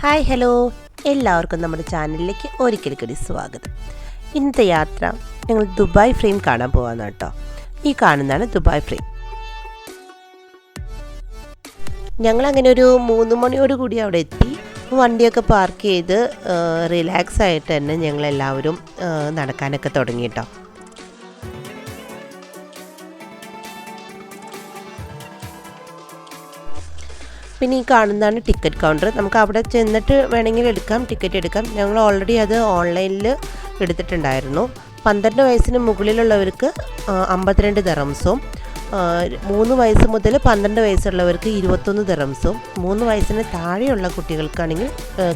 Hi hello, എല്ലാവർക്കും നമ്മുടെ ചാനലിലേക്ക് ഒരിക്കൽ കൂടി സ്വാഗതം. ഇന്നത്തെ യാത്ര ഞങ്ങൾ ദുബായ് ഫ്രെയിം കാണാൻ പോകാമെന്ന് കേട്ടോ. ഈ കാണുന്നതാണ് ദുബായ് ഫ്രെയിം. ഞങ്ങളങ്ങനെ ഒരു 3 മണിയോടുകൂടി അവിടെ എത്തി. വണ്ടിയൊക്കെ പാർക്ക് ചെയ്ത് റിലാക്സ് ആയിട്ട് തന്നെ ഞങ്ങളെല്ലാവരും നടക്കാനൊക്കെ തുടങ്ങി കേട്ടോ. പിന്നെ ഈ കാണുന്നതാണ് ടിക്കറ്റ് കൗണ്ടർ. നമുക്ക് അവിടെ ചെന്നിട്ട് വേണമെങ്കിൽ ടിക്കറ്റ് എടുക്കാം. ഞങ്ങൾ ഓൾറെഡി അത് ഓൺലൈനിൽ എടുത്തിട്ടുണ്ടായിരുന്നു. 12 വയസ്സിന് മുകളിലുള്ളവർക്ക് 52 ദിർഹംസും 3 വയസ്സ് മുതൽ 12 വയസ്സുള്ളവർക്ക് 21 ദിർഹംസും 3 വയസ്സിന് താഴെയുള്ള കുട്ടികൾക്കാണെങ്കിൽ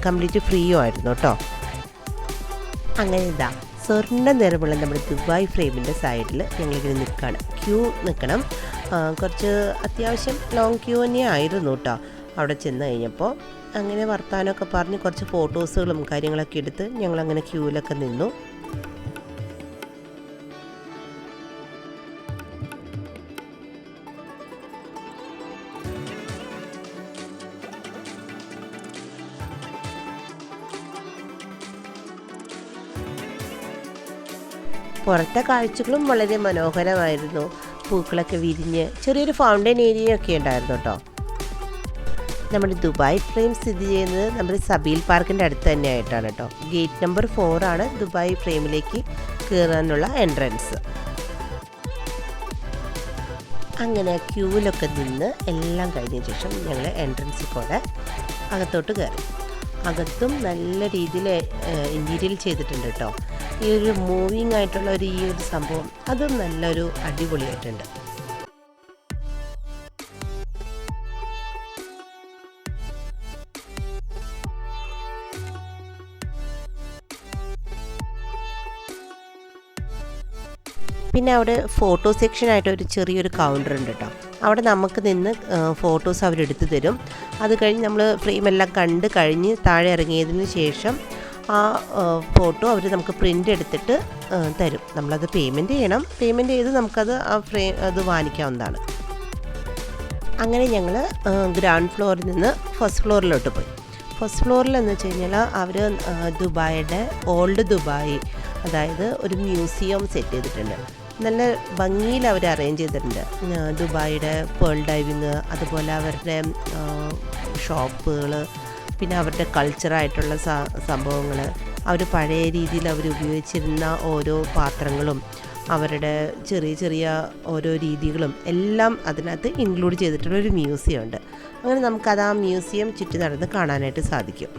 കംപ്ലീറ്റ് ഫ്രീയും ആയിരുന്നു കേട്ടോ. അങ്ങനെ ഇതാ സ്വർണ്ണ നിറമുള്ള നമ്മുടെ ദുബായ് ഫ്രെയിമിൻ്റെ സൈഡിൽ ഞങ്ങളിങ്ങനെ നിൽക്കണം. കുറച്ച് അത്യാവശ്യം ലോങ് ക്യൂ തന്നെ ആയിരുന്നു കേട്ടോ. അവിടെ ചെന്ന് കഴിഞ്ഞപ്പോൾ അങ്ങനെ വർത്താനമൊക്കെ പറഞ്ഞ് കുറച്ച് ഫോട്ടോസുകളും കാര്യങ്ങളൊക്കെ എടുത്ത് ഞങ്ങളങ്ങനെ ക്യൂവിലൊക്കെ നിന്നു. പുറത്തെ കാഴ്ചകളും വളരെ മനോഹരമായിരുന്നു. പൂക്കളൊക്കെ വിരിഞ്ഞ് ചെറിയൊരു ഫൗണ്ടൻ ഏരിയ ഒക്കെ ഉണ്ടായിരുന്നു കേട്ടോ. നമ്മുടെ ദുബായ് ഫ്രെയിം സ്ഥിതി ചെയ്യുന്നത് നമ്മുടെ സബീൽ പാർക്കിൻ്റെ അടുത്ത് തന്നെയായിട്ടാണ് കേട്ടോ. ഗേറ്റ് നമ്പർ 4 ആണ് ദുബായ് ഫ്രെയിമിലേക്ക് കയറാനുള്ള എൻട്രൻസ്. അങ്ങനെ ക്യൂവിലൊക്കെ നിന്ന് എല്ലാം കഴിഞ്ഞ ശേഷം ഞങ്ങൾ എൻട്രൻസിൽ കൂടെ അകത്തോട്ട് കയറി. അകത്തും നല്ല രീതിയിൽ ഇൻറ്റീരിയൽ ചെയ്തിട്ടുണ്ട് കേട്ടോ. ഈ ഒരു മൂവിങ് ആയിട്ടുള്ള ഈ ഒരു സംഭവം അതും നല്ലൊരു അടിപൊളിയായിട്ടുണ്ട്. പിന്നെ അവിടെ ഫോട്ടോ സെക്ഷനായിട്ട് ഒരു ചെറിയൊരു കൗണ്ടർ ഉണ്ട് കേട്ടോ. അവിടെ നമുക്ക് നിന്ന് ഫോട്ടോസ് അവരെടുത്ത് തരും. അത് കഴിഞ്ഞ് നമ്മൾ ഫ്രെയിമെല്ലാം കണ്ട് കഴിഞ്ഞ് താഴെ ഇറങ്ങിയതിന് ശേഷം ആ ഫോട്ടോ അവർ നമുക്ക് പ്രിൻ്റ് എടുത്തിട്ട് തരും. നമ്മളത് പേയ്മെൻറ്റ് ചെയ്യണം. പേയ്മെൻറ്റ് ചെയ്ത് നമുക്കത് ആ അത് വാങ്ങിക്കാവുന്നതാണ്. അങ്ങനെ ഞങ്ങൾ ഗ്രൗണ്ട് ഫ്ലോറിൽ നിന്ന് ഫസ്റ്റ് ഫ്ലോറിലോട്ട് പോയി. ഫസ്റ്റ് ഫ്ലോറിലെന്ന് വെച്ച് കഴിഞ്ഞാൽ അവർ ദുബായിയുടെ ഓൾഡ് ദുബായ്, അതായത് ഒരു മ്യൂസിയം സെറ്റ് ചെയ്തിട്ടുണ്ട്. നല്ല ഭംഗിയിൽ അവർ അറേഞ്ച് ചെയ്തിട്ടുണ്ട്. ദുബായിയുടെ പേൾ ഡൈവിങ്, അതുപോലെ അവരുടെ ഷോപ്പുകൾ, പിന്നെ അവരുടെ കൾച്ചറായിട്ടുള്ള സംഭവങ്ങൾ, അവർ പഴയ രീതിയിൽ അവർ ഉപയോഗിച്ചിരുന്ന ഓരോ പാത്രങ്ങളും അവരുടെ ചെറിയ ചെറിയ ഓരോ രീതികളും എല്ലാം അതിനകത്ത് ഇൻക്ലൂഡ് ചെയ്തിട്ടുള്ളൊരു മ്യൂസിയം ഉണ്ട്. അങ്ങനെ നമുക്കത് ആ മ്യൂസിയം ചുറ്റി നടന്ന് കാണാനായിട്ട് സാധിക്കും.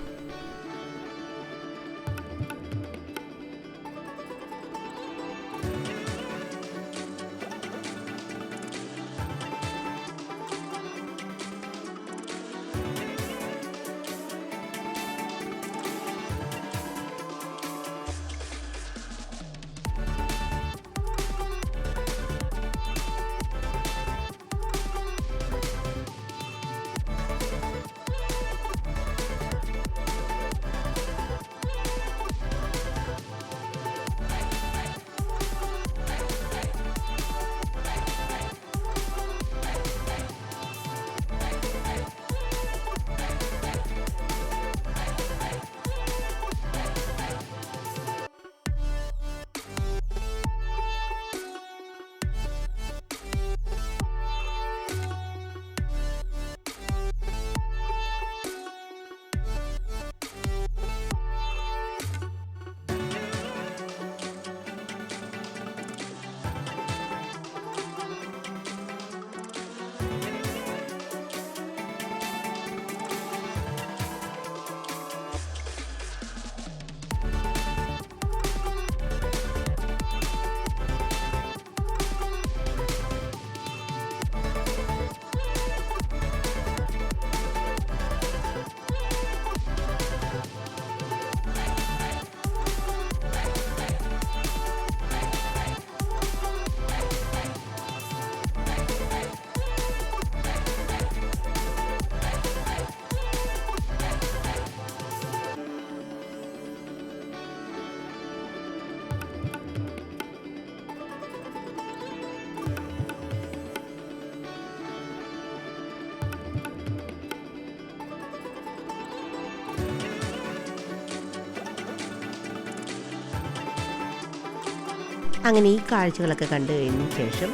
അങ്ങനെ ഈ കാഴ്ചകളൊക്കെ കണ്ടു കഴിഞ്ഞ ശേഷം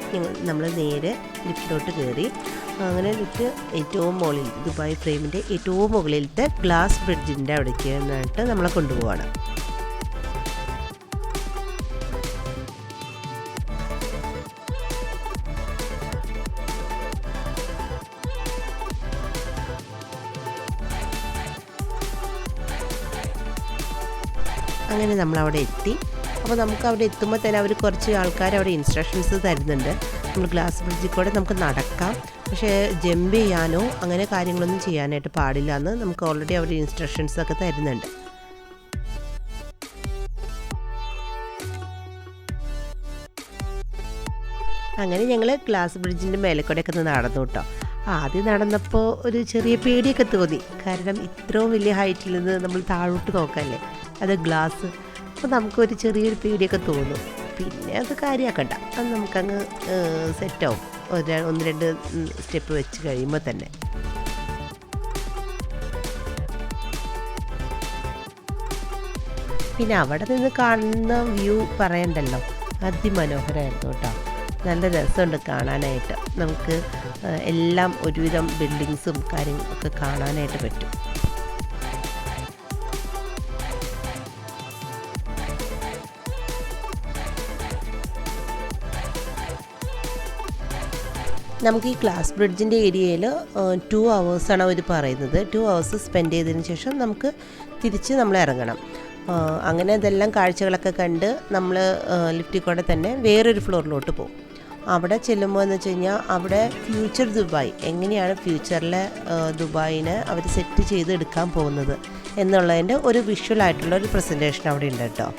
നമ്മൾ നേരെ ലിഫ്റ്റിലോട്ട് കയറി. അങ്ങനെ ലിഫ്റ്റ് ഏറ്റവും മുകളിൽ ദുബായ് ഫ്രെയിമിൻ്റെ ഏറ്റവും മുകളിലത്തെ ഗ്ലാസ് ബ്രിഡ്ജിൻ്റെ അവിടേക്ക് എന്നിട്ട് നമ്മളെ കൊണ്ടുപോവാണ്. അങ്ങനെ നമ്മളവിടെ എത്തി. അപ്പോൾ നമുക്ക് അവിടെ എത്തുമ്പോൾ തന്നെ അവർ കുറച്ച് ആൾക്കാർ അവിടെ ഇൻസ്ട്രക്ഷൻസ് തരുന്നുണ്ട്. നമ്മൾ ഗ്ലാസ് ബ്രിഡ്ജിൽ കൂടെ നമുക്ക് നടക്കാം, പക്ഷേ ജമ്പ് ചെയ്യാനോ അങ്ങനെ കാര്യങ്ങളൊന്നും ചെയ്യാനായിട്ട് പാടില്ല എന്ന് നമുക്ക് ഓൾറെഡി അവർ ഇൻസ്ട്രക്ഷൻസ് ഒക്കെ തരുന്നുണ്ട്. അങ്ങനെ ഞങ്ങൾ ഗ്ലാസ് ബ്രിഡ്ജിൻ്റെ മേലെ കൂടെയൊക്കെ ഒന്ന് നടന്നു കേട്ടോ. ആദ്യം നടന്നപ്പോൾ ഒരു ചെറിയ പേടിയൊക്കെ തോന്നി, കാരണം ഇത്രയും വലിയ ഹൈറ്റിൽ നിന്ന് നമ്മൾ താഴോട്ട് നോക്കാമല്ലേ, അത് ഗ്ലാസ്. അപ്പോൾ നമുക്കൊരു ചെറിയൊരു പേടിയൊക്കെ തോന്നും. പിന്നെ അത് കാര്യമാക്കണ്ട, അത് നമുക്കങ്ങ് സെറ്റാവും ഒന്ന് രണ്ട് സ്റ്റെപ്പ് വെച്ച് കഴിയുമ്പോൾ തന്നെ. പിന്നെ അവിടെ നിന്ന് കാണുന്ന വ്യൂ പറയണ്ടല്ലോ, അതിമനോഹരമായിരുന്നു കേട്ടോ. നല്ല രസമുണ്ട് കാണാനായിട്ട്. നമുക്ക് എല്ലാം ഒരുവിധം ബിൽഡിങ്സും കാര്യങ്ങളൊക്കെ കാണാനായിട്ട് പറ്റും. നമുക്ക് ഈ ഗ്ലാസ് ബ്രിഡ്ജിൻ്റെ ഏരിയയിൽ 2 hours അവർ പറയുന്നത്. 2 hours സ്പെൻഡ് ചെയ്തതിന് ശേഷം നമുക്ക് തിരിച്ച് നമ്മൾ ഇറങ്ങണം. അങ്ങനെ ഇതെല്ലാം കാഴ്ചകളൊക്കെ കണ്ട് നമ്മൾ ലിഫ്റ്റിൽ കൂടെ തന്നെ വേറൊരു ഫ്ലോറിലോട്ട് പോകും. അവിടെ ചെല്ലുമ്പോൾ എന്ന് വെച്ച് കഴിഞ്ഞാൽ അവിടെ ഫ്യൂച്ചർ ദുബായ്, എങ്ങനെയാണ് ഫ്യൂച്ചറിലെ ദുബായിനെ അവർ സെറ്റ് ചെയ്ത് എടുക്കാൻ പോകുന്നത് എന്നുള്ളതിൻ്റെ ഒരു വിഷ്വലായിട്ടുള്ള ഒരു പ്രസൻറ്റേഷൻ അവിടെ ഉണ്ട് കേട്ടോ.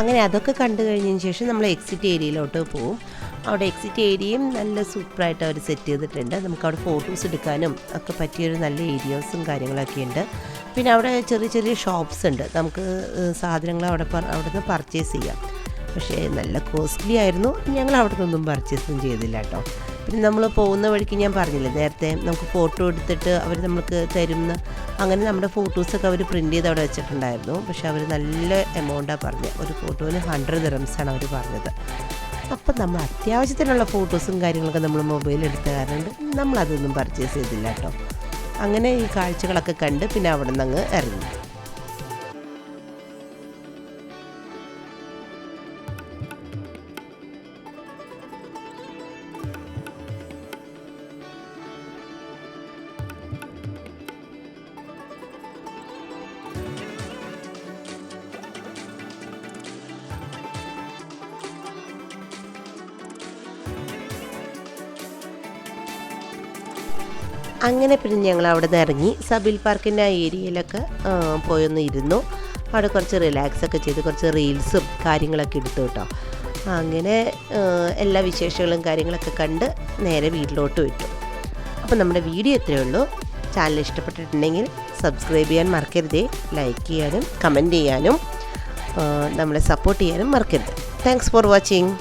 അങ്ങനെ അതൊക്കെ കണ്ടു കഴിഞ്ഞതിന് ശേഷം നമ്മൾ എക്സിറ്റ് ഏരിയയിലോട്ട് പോവും. അവിടെ എക്സിറ്റ് ഏരിയയും നല്ല സൂപ്പറായിട്ട് അവർ സെറ്റ് ചെയ്തിട്ടുണ്ട്. നമുക്കവിടെ ഫോട്ടോസ് എടുക്കാനും ഒക്കെ പറ്റിയൊരു നല്ല ഏരിയാസും കാര്യങ്ങളൊക്കെ ഉണ്ട്. പിന്നെ അവിടെ ചെറിയ ചെറിയ ഷോപ്സ് ഉണ്ട്, നമുക്ക് സാധനങ്ങൾ അവിടെ നിന്ന് പർച്ചേസ് ചെയ്യാം. പക്ഷേ നല്ല കോസ്റ്റ്ലി ആയിരുന്നു, ഞങ്ങൾ അവിടെ നിന്നൊന്നും പർച്ചേസൊന്നും ചെയ്തില്ല കേട്ടോ. പിന്നെ നമ്മൾ പോകുന്ന വഴിക്ക് ഞാൻ പറഞ്ഞില്ലേ നേരത്തെ, നമുക്ക് ഫോട്ടോ എടുത്തിട്ട് അവർ നമുക്ക് തരുന്ന, അങ്ങനെ നമ്മുടെ ഫോട്ടോസൊക്കെ അവർ പ്രിൻ്റ് ചെയ്ത് അവിടെ വെച്ചിട്ടുണ്ടായിരുന്നു. പക്ഷേ അവർ നല്ല എമൗണ്ടാണ് പറഞ്ഞത്, ഒരു ഫോട്ടോന് 100 dirhams ആണ് അവർ പറഞ്ഞത്. അപ്പം നമ്മൾ അത്യാവശ്യത്തിനുള്ള ഫോട്ടോസും കാര്യങ്ങളൊക്കെ നമ്മൾ മൊബൈൽ എടുത്ത കാരണം നമ്മളതൊന്നും പർച്ചേസ് ചെയ്തില്ല കേട്ടോ. അങ്ങനെ ഈ കാഴ്ചകളൊക്കെ കണ്ട് പിന്നെ അവിടെ നിന്ന് അങ്ങ് ഇറങ്ങി. അങ്ങനെ പിന്നെ ഞങ്ങൾ അവിടെ നിന്ന് ഇറങ്ങി സബിൽ പാർക്കിൻ്റെ ആ ഏരിയയിലൊക്കെ പോയൊന്ന് ഇരുന്നു. അവിടെ കുറച്ച് റിലാക്സൊക്കെ ചെയ്ത് കുറച്ച് റീൽസും കാര്യങ്ങളൊക്കെ എടുത്തു കേട്ടോ. അങ്ങനെ എല്ലാ വിശേഷങ്ങളും കാര്യങ്ങളൊക്കെ കണ്ട് നേരെ വീട്ടിലോട്ട് വിട്ടു. അപ്പോൾ നമ്മുടെ വീഡിയോ ഇത്രയേ ഉള്ളൂ. ചാനൽ ഇഷ്ടപ്പെട്ടിട്ടുണ്ടെങ്കിൽ സബ്സ്ക്രൈബ് ചെയ്യാൻ മറക്കരുതേ, ലൈക്ക് ചെയ്യാനും കമൻറ്റ് ചെയ്യാനും നമ്മളെ സപ്പോർട്ട് ചെയ്യാനും മറക്കരുത്. Thanks for watching.